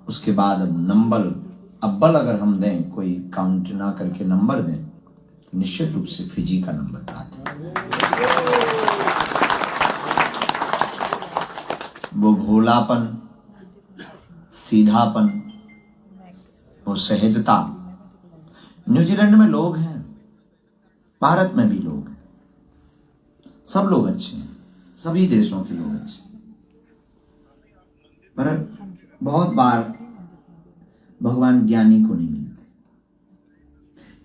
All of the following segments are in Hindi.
उसके बाद अब नंबर अव्वल अगर हम दें, कोई काउंट ना करके नंबर दें, तो निश्चित रूप से फिजी का नंबर आता है। वो भोलापन, सीधापन, वो सहजता। न्यूजीलैंड में लोग हैं, भारत में भी लोग हैं, सब लोग अच्छे हैं, सभी देशों के लोग अच्छे हैं। पर बहुत बार भगवान ज्ञानी को नहीं मिलते,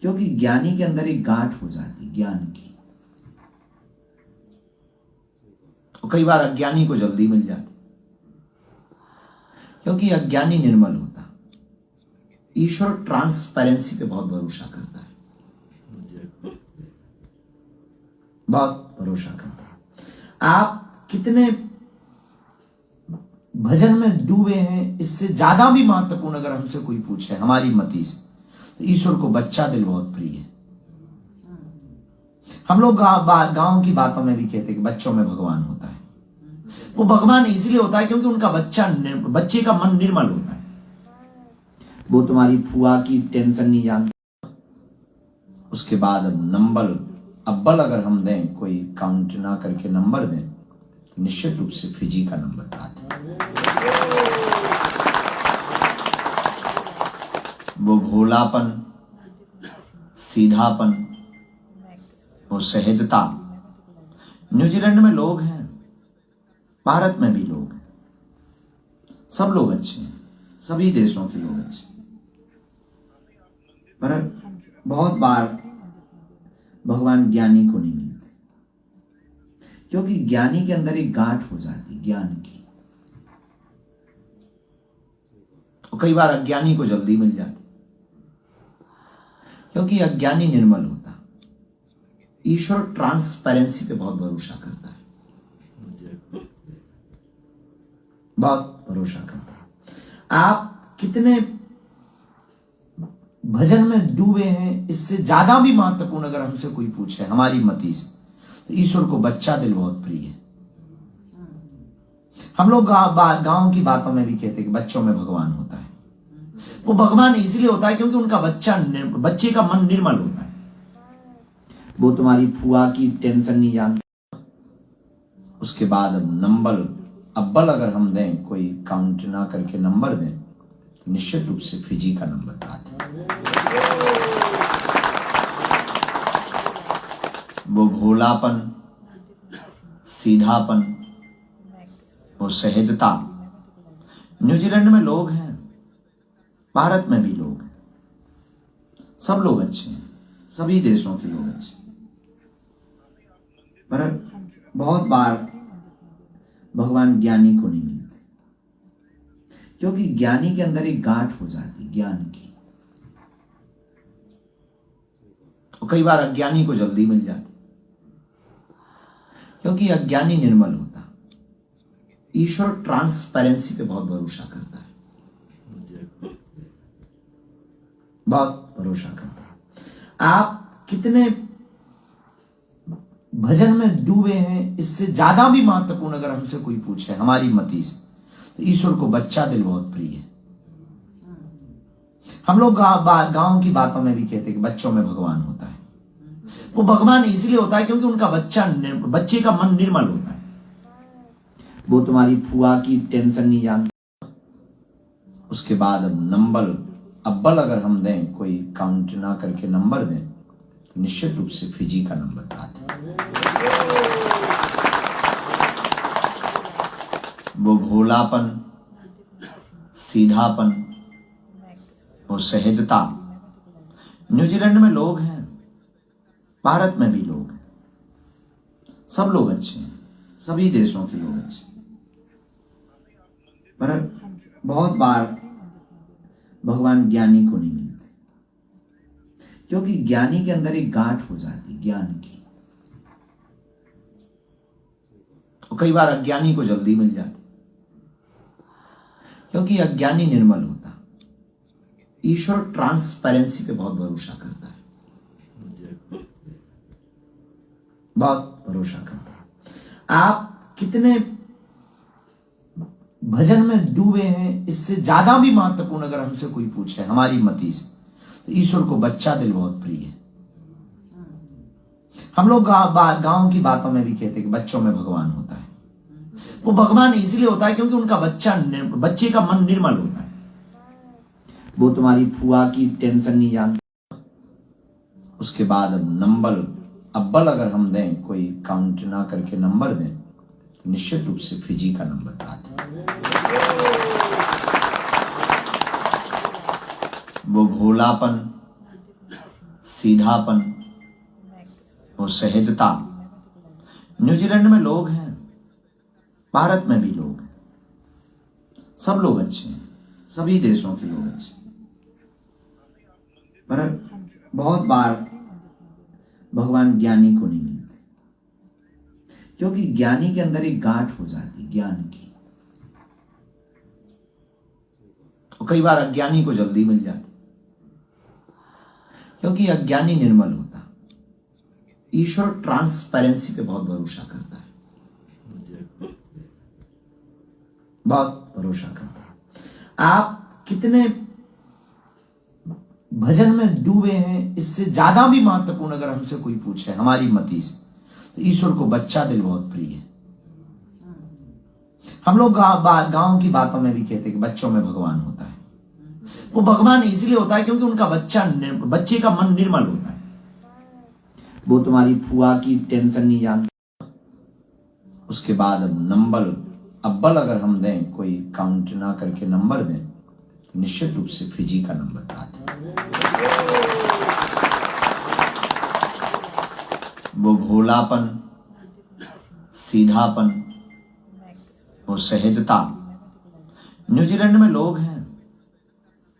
क्योंकि ज्ञानी के अंदर एक गांठ हो जाती ज्ञान की, और कई बार अज्ञानी को जल्दी मिल जाती, क्योंकि अज्ञानी निर्मल होता। ईश्वर ट्रांसपेरेंसी पे बहुत भरोसा करता है, बहुत भरोसा करता है। आप कितने भजन में डूबे हैं, इससे ज्यादा भी महत्वपूर्ण अगर हमसे कोई पूछे हमारी मति से, तो ईश्वर को बच्चा दिल बहुत प्रिय है। हम लोग गांव की बातों में भी कहते हैं कि बच्चों में भगवान होता है। वो भगवान इसलिए होता है क्योंकि उनका बच्चे का मन निर्मल होता है। वो तुम्हारी फुआ की टेंशन नहीं जानता। उसके बाद अब नंबर अव्वल अगर हम दें, कोई काउंट ना करके नंबर दें, तो निश्चित रूप से फिजी का नंबर आता है। वो भोलापन, सीधापन, वो सहजता। न्यूजीलैंड में लोग हैं, भारत में भी लोग हैं, सब लोग अच्छे हैं, सभी देशों के लोग अच्छे हैं। पर बहुत बार भगवान ज्ञानी को नहीं मिलते, क्योंकि ज्ञानी के अंदर एक गांठ हो जाती ज्ञान की, और कई बार अज्ञानी को जल्दी मिल जाती, क्योंकि अज्ञानी निर्मल होता। ईश्वर ट्रांसपेरेंसी पे बहुत भरोसा करता है, बहुत भरोसा करता है। आप कितने भजन में डूबे हैं, इससे ज्यादा भी महत्वपूर्ण अगर हमसे कोई पूछे हमारी मति से, तो ईश्वर को बच्चा दिल बहुत प्रिय है। हम लोग गांव की बातों में भी कहते हैं कि बच्चों में भगवान होता है। वो भगवान इसलिए होता है क्योंकि उनका बच्चे का मन निर्मल होता है। वो तुम्हारी फुआ की टेंशन नहीं जानता। उसके बाद अब नंबर अव्वल अगर हम दें, कोई काउंट ना करके नंबर दें, तो निश्चित रूप से फिजी का नंबर आता है। वो भोलापन, सीधापन, वो सहजता। न्यूजीलैंड में लोग हैं, भारत में भी लोग हैं, सब लोग अच्छे हैं, सभी देशों के लोग अच्छे हैं। पर बहुत बार भगवान ज्ञानी को नहीं मिलते, क्योंकि ज्ञानी के अंदर एक गांठ हो जाती ज्ञान की, और कई बार अज्ञानी को जल्दी मिल जाती, क्योंकि अज्ञानी निर्मल होता। ईश्वर ट्रांसपेरेंसी पे बहुत भरोसा करता है, बहुत भरोसा करता है। आप कितने भजन में डूबे हैं, इससे ज्यादा भी महत्वपूर्ण अगर हमसे कोई पूछे हमारी मति से, तो ईश्वर को बच्चा दिल बहुत प्रिय है। हम लोग गांव की बातों में भी कहते हैं कि बच्चों में भगवान होता है। वो भगवान इसलिए होता है क्योंकि उनका बच्चे का मन निर्मल होता है। वो तुम्हारी फुआ की टेंशन नहीं जानता। उसके बाद अब नंबर अव्वल अगर हम दें, कोई काउंट ना करके नंबर दें, तो निश्चित रूप से फिजी का नंबर आता है। वो भोलापन, सीधापन, वो सहजता। न्यूजीलैंड में लोग हैं, भारत में भी लोग हैं, सब लोग अच्छे हैं, सभी देशों के लोग अच्छे हैं। पर बहुत बार भगवान ज्ञानी को नहीं मिलते, क्योंकि ज्ञानी के अंदर एक गांठ हो जाती ज्ञान की, और कई बार अज्ञानी को जल्दी मिल जाती, क्योंकि अज्ञानी निर्मल होता। ईश्वर ट्रांसपेरेंसी पे बहुत भरोसा करता है, बहुत भरोसा करता है। आप कितने भजन में डूबे हैं, इससे ज्यादा भी महत्वपूर्ण अगर हमसे कोई पूछे हमारी मति से, तो ईश्वर को बच्चा दिल बहुत प्रिय है। हम लोग गांव की बातों में भी कहते हैं कि बच्चों में भगवान होता है। वो भगवान इसलिए होता है क्योंकि उनका बच्चे का मन निर्मल होता है। वो तुम्हारी फुआ की टेंशन नहीं जानता। उसके बाद नंबर अव्वल अगर हम दें, कोई काउंट ना करके नंबर दें, तो निश्चित रूप से फिजी का नंबर आता है। वो भोलापन, सीधापन, वो सहजता। न्यूजीलैंड में लोग हैं, भारत में भी लोग हैं, सब लोग अच्छे हैं, सभी देशों के लोग अच्छे हैं। पर बहुत बार भगवान ज्ञानी को नहीं मिलते, क्योंकि ज्ञानी के अंदर एक गांठ हो जाती ज्ञान की, और कई बार अज्ञानी को जल्दी मिल जाती, क्योंकि अज्ञानी निर्मल होता। ईश्वर ट्रांसपेरेंसी पे बहुत भरोसा करता है, बहुत भरोसा करता है। आप कितने भजन में डूबे हैं, इससे ज्यादा भी महत्वपूर्ण अगर हमसे कोई पूछे हमारी मति से, तो ईश्वर को बच्चा दिल बहुत प्रिय है। हम लोग गांव की बातों में भी कहते हैं कि बच्चों में भगवान होता है। वो भगवान इसलिए होता है क्योंकि उनका बच्चे का मन निर्मल होता है। वो तुम्हारी फुआ की टेंशन नहीं जानता। उसके बाद नंबर अव्वल अगर हम दें, कोई काउंट ना करके नंबर दें, तो निश्चित रूप से फिजी का नंबर आता है। वो भोलापन, सीधापन, वो सहजता। न्यूजीलैंड में लोग हैं,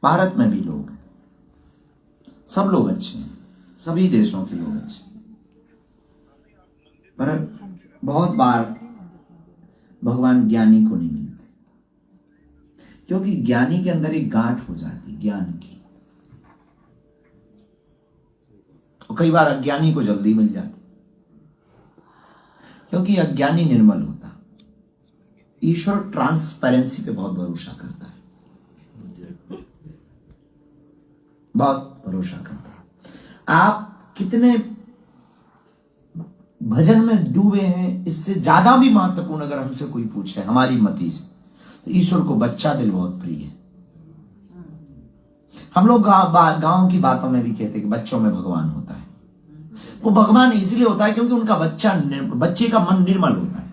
भारत में भी लोग हैं, सब लोग अच्छे हैं, सभी देशों के लोग अच्छे हैं। पर बहुत बार भगवान ज्ञानी को नहीं मिलते, क्योंकि ज्ञानी के अंदर एक गांठ हो जाती ज्ञान की, और कई बार अज्ञानी को जल्दी मिल जाती, क्योंकि अज्ञानी निर्मल होता। ईश्वर ट्रांसपेरेंसी पे बहुत भरोसा करता है, बहुत भरोसा करता है। आप कितने भजन में डूबे हैं, इससे ज्यादा भी महत्वपूर्ण अगर हमसे कोई पूछे हमारी मति से, तो ईश्वर को बच्चा दिल बहुत प्रिय है। हम लोग गांव की बातों में भी कहते हैं कि बच्चों में भगवान होता है। वो भगवान इसलिए होता है क्योंकि उनका बच्चे का मन निर्मल होता है।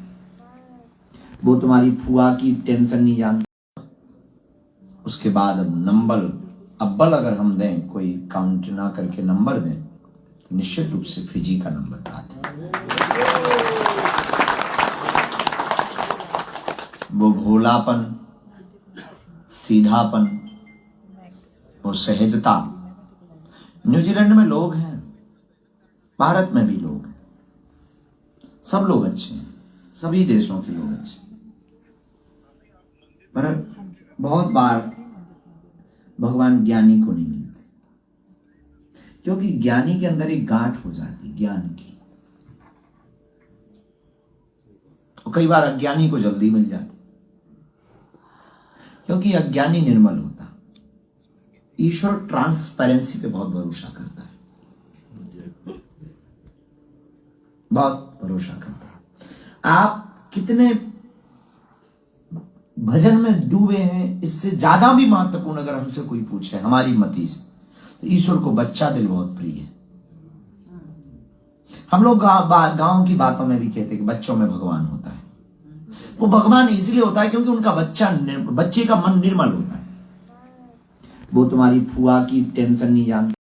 वो तुम्हारी फुआ की टेंशन नहीं जानता। उसके बाद नंबर अव्वल अगर हम दें, कोई काउंट ना करके नंबर दें, तो निश्चित रूप से फिजी का नंबर आता है। वो भोलापन, सीधापन, वो सहजता। न्यूजीलैंड में लोग हैं, भारत में भी लोग हैं, सब लोग अच्छे हैं, सभी देशों के लोग अच्छे हैं। पर बहुत बार भगवान ज्ञानी को नहीं मिलते, क्योंकि ज्ञानी के अंदर एक गांठ हो जाती ज्ञान की, और कई बार अज्ञानी को जल्दी मिल जाती, क्योंकि अज्ञानी निर्मल होता। ईश्वर ट्रांसपेरेंसी पे बहुत भरोसा करता है, बहुत भरोसा करता है। आप कितने भजन में डूबे हैं, इससे ज्यादा भी महत्वपूर्ण अगर हमसे कोई पूछे हमारी मति से, तो ईश्वर को बच्चा दिल बहुत प्रिय है। हम लोग गांव की बातों में भी कहते हैं कि बच्चों में भगवान होता है। वो भगवान इसलिए होता है क्योंकि उनका बच्चे का मन निर्मल होता है। वो तुम्हारी फुआ की टेंशन नहीं जानता।